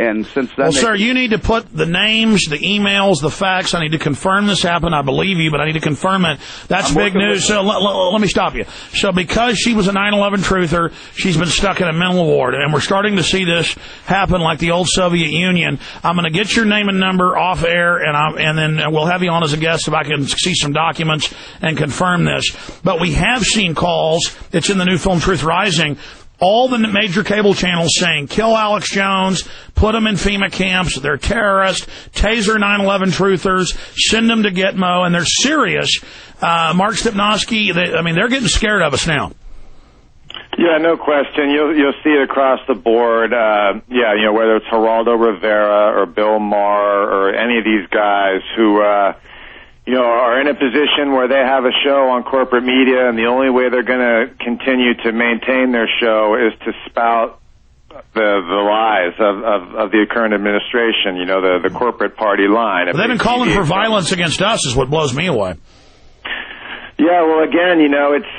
And since then... Well, sir, you need to put the names, the emails, the facts. I need to confirm this happened. I believe you, but I need to confirm it. That's big news. So let me stop you. So because she was a 9/11 truther, she's been stuck in a mental ward. And we're starting to see this happen like the old Soviet Union. I'm going to get your name and number off air, and then we'll have you on as a guest if I can see some documents and confirm this. But we have seen calls. It's in the new film Truth Rising. All the major cable channels saying, kill Alex Jones, put him in FEMA camps, they're terrorists, taser 9/11 truthers, send them to Gitmo, and they're serious. Mark Stepnoski, they're getting scared of us now. Yeah, no question. You'll see it across the board. Whether it's Geraldo Rivera or Bill Maher or any of these guys who, are in a position where they have a show on corporate media, and the only way they're going to continue to maintain their show is to spout the lies of the current administration, the corporate party line. They've been calling for violence against us is what blows me away. Yeah, well, again, it's...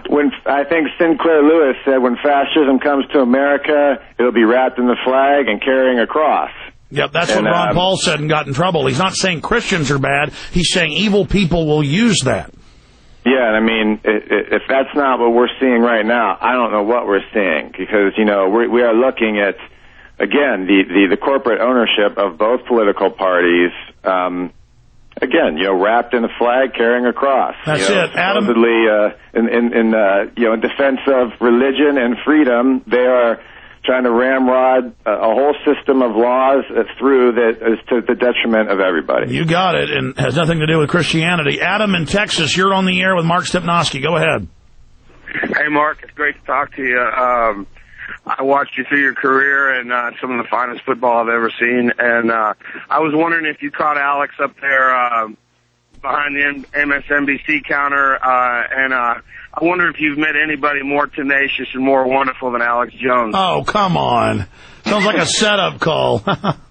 When I think Sinclair Lewis said, when fascism comes to America, it'll be wrapped in the flag and carrying a cross. Yep, that's what Ron Paul said and got in trouble. He's not saying Christians are bad. He's saying evil people will use that. Yeah, and if that's not what we're seeing right now, I don't know what we're seeing, because, we are looking at, again, the corporate ownership of both political parties, again, wrapped in a flag, carrying a cross. That's it, Adam. Supposedly, in defense of religion and freedom, they are trying to ramrod a whole system of laws through that is to the detriment of everybody. You got it, and has nothing to do with Christianity. Adam in Texas, you're on the air with Mark Stepnoski. Go ahead. Hey, Mark, it's great to talk to you. I watched you through your career, and some of the finest football I've ever seen. And I was wondering if you caught Alex up there behind the MSNBC counter, and I wonder if you've met anybody more tenacious and more wonderful than Alex Jones. Oh, come on. Sounds like a setup call.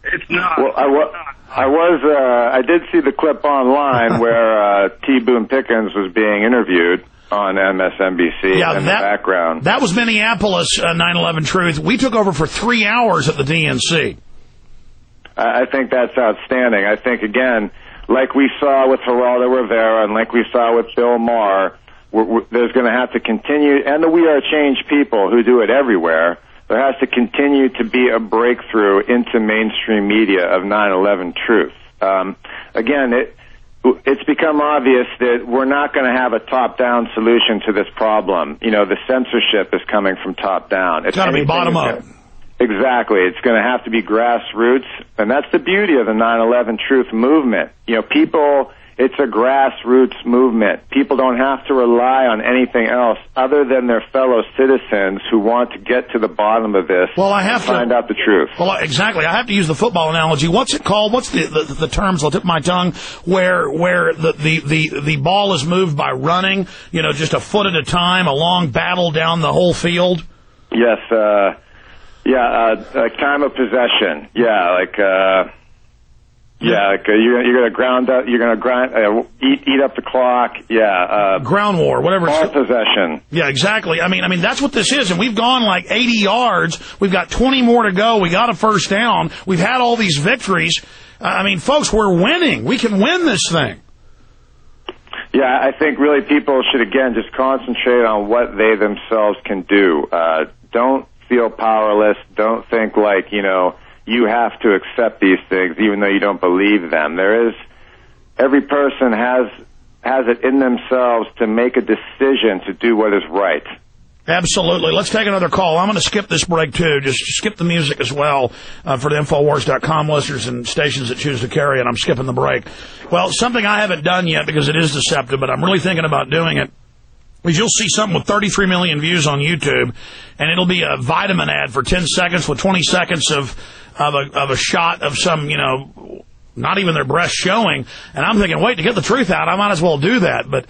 It's not. Well, I did see the clip online where T. Boone Pickens was being interviewed on MSNBC in the background. That was Minneapolis 9/11 Truth. We took over for 3 hours at the DNC. I think that's outstanding. I think, again, like we saw with Geraldo Rivera and like we saw with Bill Maher, there's going to have to continue, and the We Are Change people who do it everywhere, there has to continue to be a breakthrough into mainstream media of 9/11 truth. Again, it's become obvious that we're not going to have a top-down solution to this problem. The censorship is coming from top-down. It's got to be bottom-up. Exactly. It's going to have to be grassroots, and that's the beauty of the 9/11 truth movement. It's a grassroots movement. People don't have to rely on anything else other than their fellow citizens who want to get to the bottom of this and find out the truth. Well, exactly. I have to use the football analogy. What's it called? What's the terms? I'll tip my tongue. Where the ball is moved by running, just a foot at a time, a long battle down the whole field? Yes. Like time of possession. You're going to ground up. You're going to eat up the clock. Ground war, whatever. Ball possession. Yeah, exactly. I mean, that's what this is. And we've gone like 80 yards. We've got 20 more to go. We got a first down. We've had all these victories. Folks, we're winning. We can win this thing. Yeah, I think really people should, again, just concentrate on what they themselves can do. Don't feel powerless. Don't think like, you have to accept these things even though you don't believe them. Every person has it in themselves to make a decision to do what is right. Absolutely. Let's take another call. I'm going to skip this break, too. Just skip the music as well for the Infowars.com listeners and stations that choose to carry it. I'm skipping the break. Well, something I haven't done yet because it is deceptive, but I'm really thinking about doing it. Is you'll see something with 33 million views on YouTube, and it'll be a vitamin ad for 10 seconds with 20 seconds of a shot of some, not even their breast showing. And I'm thinking, wait, to get the truth out, I might as well do that. But,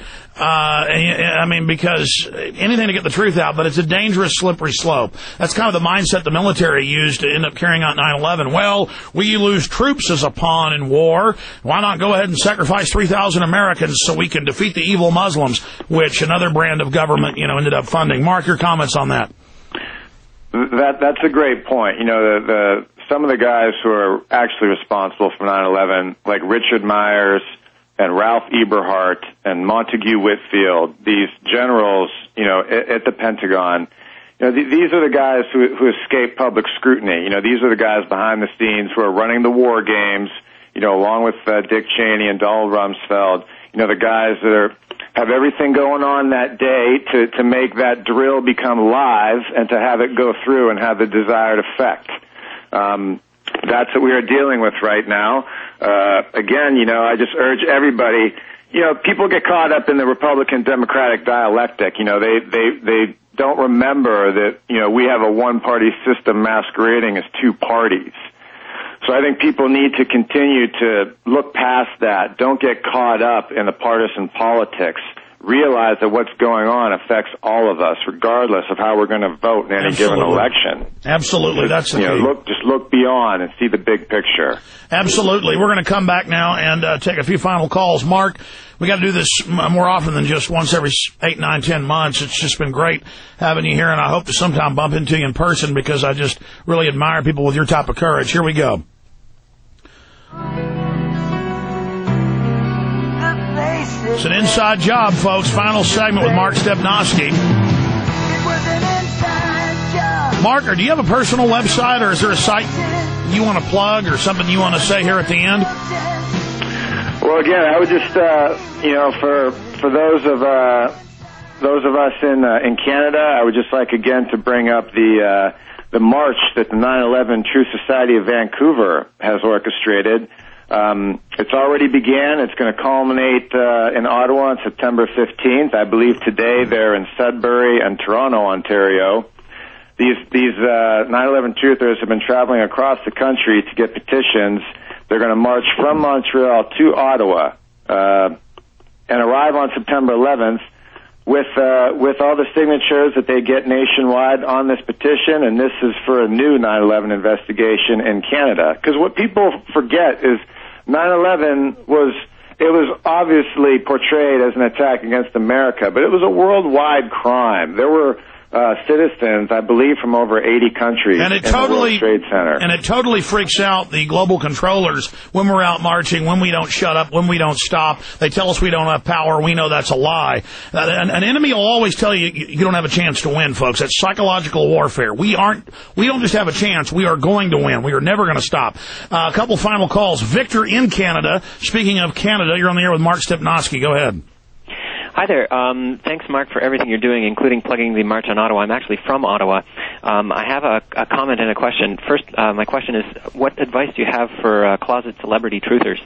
because anything to get the truth out, but it's a dangerous, slippery slope. That's kind of the mindset the military used to end up carrying out 9/11. Well, we lose troops as a pawn in war. Why not go ahead and sacrifice 3,000 Americans so we can defeat the evil Muslims, which another brand of government, ended up funding. Mark, your comments on that? Yeah, I think, really, people should, again, just concentrate on what they themselves can do. Don't feel powerless. Don't think like, you have to accept these things even though you don't believe them. Every person has it in themselves to make a decision to do what is right. That's a great point. You know, some of the guys who are actually responsible for 9/11, like Richard Myers and Ralph Eberhardt and Montague Whitfield, these generals, you know, at the Pentagon, you know, these are the guys who escape public scrutiny. You know, these are the guys behind the scenes who are running the war games, you know, along with Dick Cheney and Donald Rumsfeld, you know, the guys that have everything going on that day to make that drill become live and to have it go through and have the desired effect. That's what we are dealing with right now. Again, you know, I just urge everybody, you know, people get caught up in the Republican-Democratic dialectic. You know, they don't remember that, you know, we have a one-party system masquerading as two parties. So I think people need to continue to look past that. Don't get caught up in the partisan politics. Realize that what's going on affects all of us, regardless of how we're going to vote in any given election. Absolutely, that's the key. Just look beyond and see the big picture. Absolutely. We're going to come back now and take a few final calls. Mark, we got to do this more often than just once every 8, 9, 10 months. It's just been great having you here, and I hope to sometime bump into you in person because I just really admire people with your type of courage. Here we go. It's an inside job, folks. Final segment with Mark Stepnoski. Mark, do you have a personal website, or is there a site you want to plug or something you want to say here at the end? Well, again, I would just, you know, for those of us in Canada, I would just like again to bring up the march that the 9/11 Truth Society of Vancouver has orchestrated. It's already began. It's going to culminate in Ottawa on September 15th. I believe today they're in Sudbury and Toronto, Ontario. These 9/11 truthers have been traveling across the country to get petitions. They're going to march from Montreal to Ottawa and arrive on September 11th with all the signatures that they get nationwide on this petition, and this is for a new 9/11 investigation in Canada. Because what people forget is 9/11 was obviously portrayed as an attack against America, but it was a worldwide crime. There were citizens, I believe, from over 80 countries in the World Trade Center. And it totally freaks out the global controllers when we're out marching, when we don't shut up, when we don't stop. They tell us we don't have power. We know that's a lie. An enemy will always tell you you don't have a chance to win, folks. That's psychological warfare. We don't just have a chance. We are going to win. We are never going to stop. A couple final calls. Victor in Canada. Speaking of Canada, you're on the air with Mark Stepnoski. Go ahead. Hi there. Thanks, Mark, for everything you're doing, including plugging the March on Ottawa. I'm actually from Ottawa. I have a comment and a question. First, my question is, what advice do you have for closet celebrity truthers?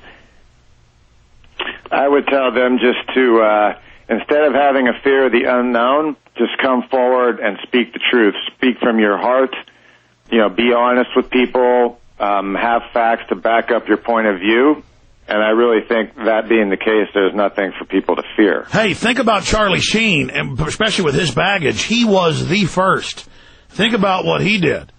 I would tell them just to, instead of having a fear of the unknown, just come forward and speak the truth. Speak from your heart. You know, be honest with people. Have facts to back up your point of view. And I really think that being the case, there's nothing for people to fear. Hey, think about Charlie Sheen, and especially with his baggage. He was the first. Think about what he did.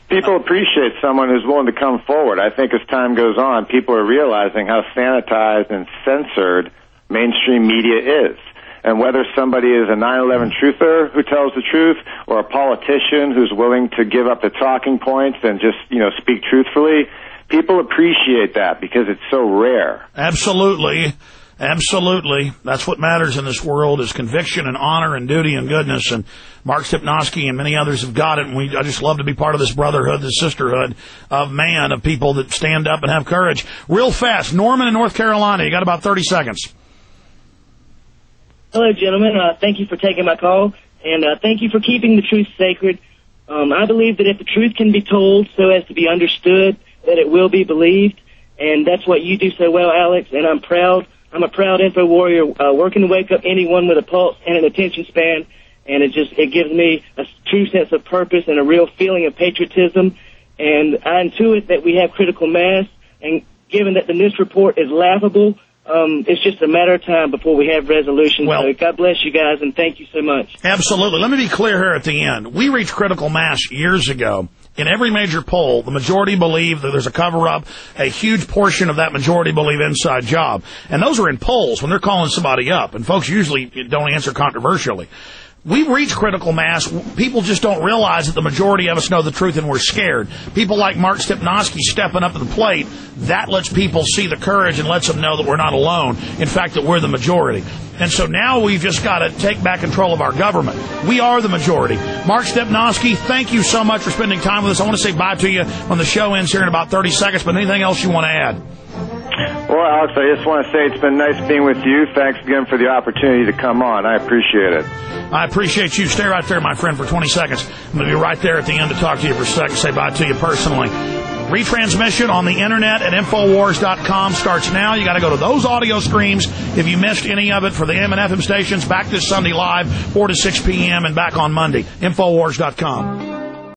People appreciate someone who's willing to come forward. I think as time goes on, people are realizing how sanitized and censored mainstream media is. And whether somebody is a 9/11 truther who tells the truth or a politician who's willing to give up the talking points and just, you know, speak truthfully, people appreciate that because it's so rare. Absolutely. Absolutely. That's what matters in this world is conviction and honor and duty and goodness. And Mark Stepnoski and many others have got it. And I just love to be part of this brotherhood, this sisterhood of man, of people that stand up and have courage. Real fast, Norman in North Carolina. You got about 30 seconds. Hello, gentlemen. Thank you for taking my call. And thank you for keeping the truth sacred. I believe that if the truth can be told so as to be understood, that it will be believed, and that's what you do so well, Alex, and I'm proud. I'm a proud info warrior working to wake up anyone with a pulse and an attention span, and it gives me a true sense of purpose and a real feeling of patriotism, and I intuit that we have critical mass, and given that the NIST report is laughable, it's just a matter of time before we have resolution. Well, so God bless you guys, and thank you so much. Absolutely. Let me be clear here at the end. We reached critical mass years ago. In every major poll, the majority believe that there's a cover-up. A huge portion of that majority believe inside job. And those are in polls when they're calling somebody up. And folks usually don't answer controversially. we've reached critical mass. People just don't realize that the majority of us know the truth and we're scared. People like Mark Stepnoski stepping up to the plate, that lets people see the courage and lets them know that we're not alone. In fact, that we're the majority. And so now we've just got to take back control of our government. We are the majority. Mark Stepnoski, thank you so much for spending time with us. I want to say bye to you when the show ends here in about 30 seconds, but anything else you want to add? Well, Alex, I just want to say it's been nice being with you. Thanks again for the opportunity to come on. I appreciate it. I appreciate you. Stay right there, my friend, for 20 seconds. I'm going to be right there at the end to talk to you for a second, say bye to you personally. Retransmission on the internet at Infowars.com starts now. You got to go to those audio streams if you missed any of it for the AM and FM stations. Back this Sunday live, 4 to 6 p.m. and back on Monday. Infowars.com.